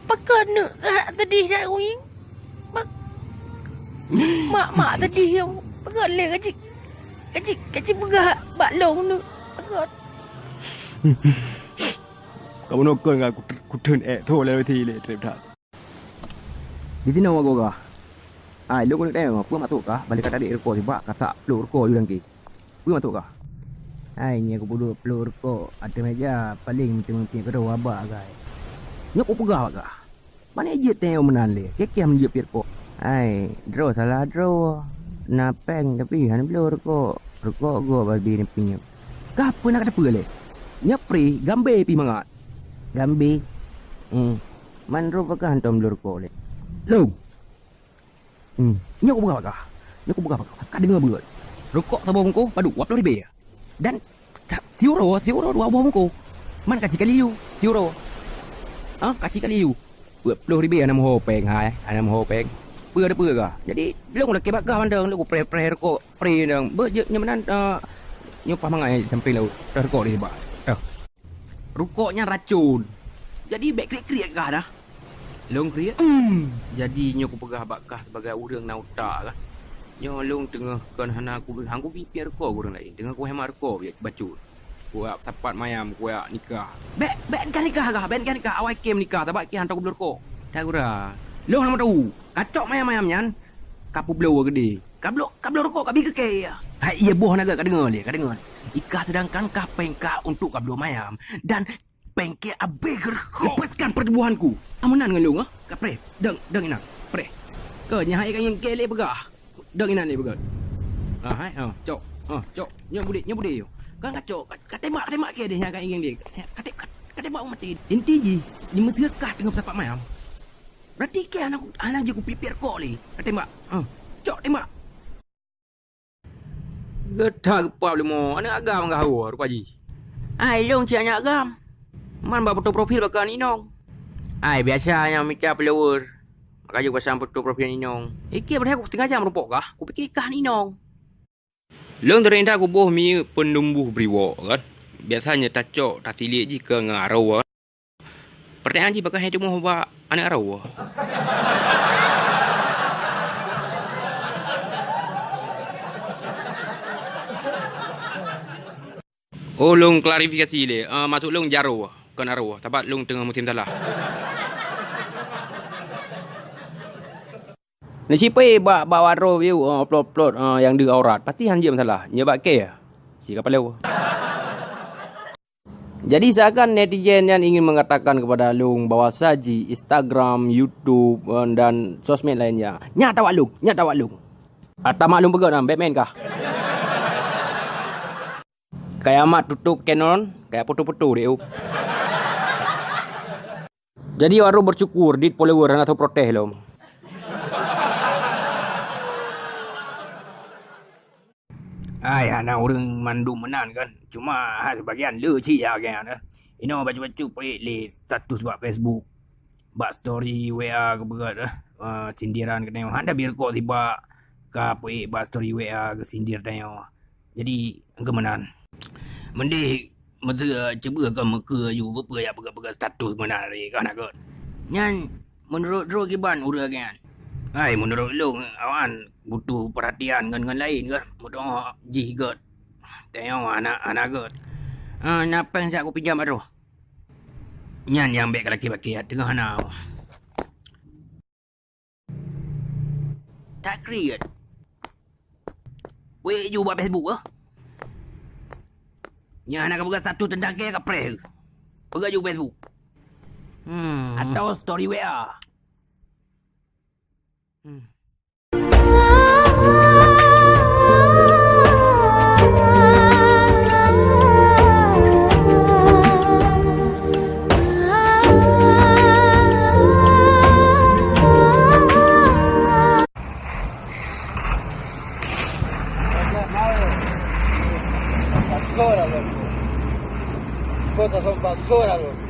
Pakan tadi dah wing. Mak tadi yang pakan le kacik pegah baklong tu. Pakan. Kamu nokon ngah ku turn thô lên thì le trip that. Di sini awak gua. Lu kau nak tengok apa masuk kah? Balik kata adik rokok tiba kasak peluk rokok you lagi. Apa masuk kah? Ni aku bodoh peluk rokok. Ada meja paling mungkin kau dah abak guys. Nyok pegah kah? Mana je tengok menan le. Kekem dia rokok. Draw salah draw. Napeng tapi han peluk rokok. Rokok gua bagi ni punya. Kah apa nak kata apa le? Nyapri gambe pi mangat. Gambe. Man rokok hantam peluk rokok le. Lu. Nyok buka kah? Nyok buka kah? Kak dengar berat. Rokok tabung ko padu wap lori be. Dan siuro dua bom ko. Man kasih kali you. Siuro. Kasih kali you. Wap lori be anam ho peng hai. Anam ho peng. Pưa dah pưa kah? Jadi lu nak kebak kah mandang lu pre rokok pre nang. Be nyamanan nyok pamangai sampai lu rokok di ba. Rokoknya racun. Jadi baik kriak kah dah? Long kriak? Jadi nyok pegah bakah sebagai orang nauta kah? Nyo long tengah kan hana aku hangku pipi rokok orang lain. Dengan aku hemat rokok biar bacut. Ku tapat mayam ku nikah. Ben kan nikah kah? Ben kan nikah awak kem nikah tabak ki hantar ku rokok. Tak ura. Long nama tahu. Kacok mayam nyan. Kapu blow gede. Kablo rokok kabi ke ya. Hai iya boh naga ka dengar le, ka dengar. Ikah sedangkan kapeng ka untuk kablo mayam dan pengke abe gerko. Lepaskan pertubuhanku. Amunan dengan lu ah? Kak pre. Deng inak. Pre. Ke nyahai kan yang kele begah. Deng inak ni begah. Hai cok. Cok. Nya bude yo. Kan kacok. Kat tembak ke dia kan yang dia. Kat tembak mati. Inti ji, ni mentera kah tengah tapak mayam. Berarti ke anak je ku pipir kok li. Kat tembak. Cok tembak. Getar kepala lemo. Anak agam ngah hawa rupa ji. Long cik anak agam. Man ba foto profil bakal ni nong. Biasanya minta follower. Maka juga pasang foto profil ni nong. Iki berapa aku setengah jam rupok kah? Aku fikir kah ni nong. Long terintah aku boh mi penumbuh briwo kan. Biasanya tak cok, tak silik jika ngarau. Pertanyaan ji bakal hidup mau ba anak arau. Long klarifikasi le. Masuk long jaro. Kan arwah. Tabat long tengah musim salah. Nasipai bawa ro view upload yang di aurat. Pasti hanya masalah. Nya bak ke ya. Si kapal lew. Jadi seakan netizen yang ingin mengatakan kepada long bahawa saji Instagram, YouTube dan sosmed lainnya. Nyata wak long. Atau maklum pegang Batman kah? Kayak amat tutup Canon, kayak foto-foto dia. Jadi waru bersyukur di follower atau protes lo. Anak orang mandu menan kan. Cuma sebagian lecik ya kan. Ino baju-baju pelik le status buat Facebook. Buat story WA ke berat sindiran ke tengok. Anda biar kok tiba ke pelik buat story WA ke sindir tengok. Jadi engkau menan. Mendih mesti cuba ke muka you apa ya pegang status menarik kan nak. Nyan menurut Ro Giban urang kan. Menurut lu awan butuh perhatian dengan lain kan. Mudah jigot. Tengok anak god. Napa yang saya aku pinjam Ro? Nyan yang baik laki-laki tengah ana. Tak create. Weh you buat Facebook ah. Yang anak buka satu tentang ke kapre. Pegang juga Facebook. Atau story WA. Cosas son basuras, loco.